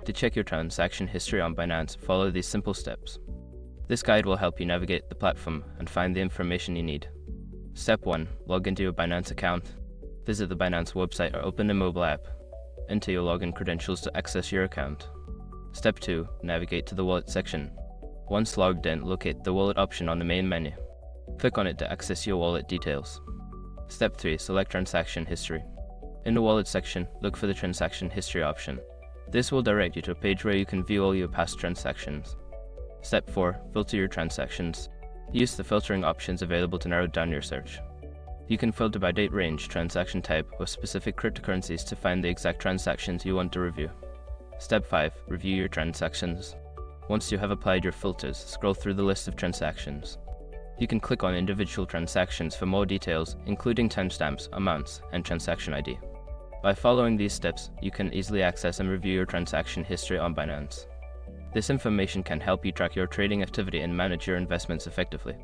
To check your transaction history on Binance, follow these simple steps. This guide will help you navigate the platform and find the information you need. Step 1. Log into your Binance account. Visit the Binance website or open the mobile app. Enter your login credentials to access your account. Step 2. Navigate to the wallet section. Once logged in, locate the wallet option on the main menu. Click on it to access your wallet details. Step 3. Select transaction history. In the wallet section, look for the transaction history option. This will direct you to a page where you can view all your past transactions. Step 4. Filter your transactions. Use the filtering options available to narrow down your search. You can filter by date range, transaction type, or specific cryptocurrencies to find the exact transactions you want to review. Step 5. Review your transactions. Once you have applied your filters, scroll through the list of transactions. You can click on individual transactions for more details, including timestamps, amounts, and transaction ID. By following these steps, you can easily access and review your transaction history on Binance. This information can help you track your trading activity and manage your investments effectively.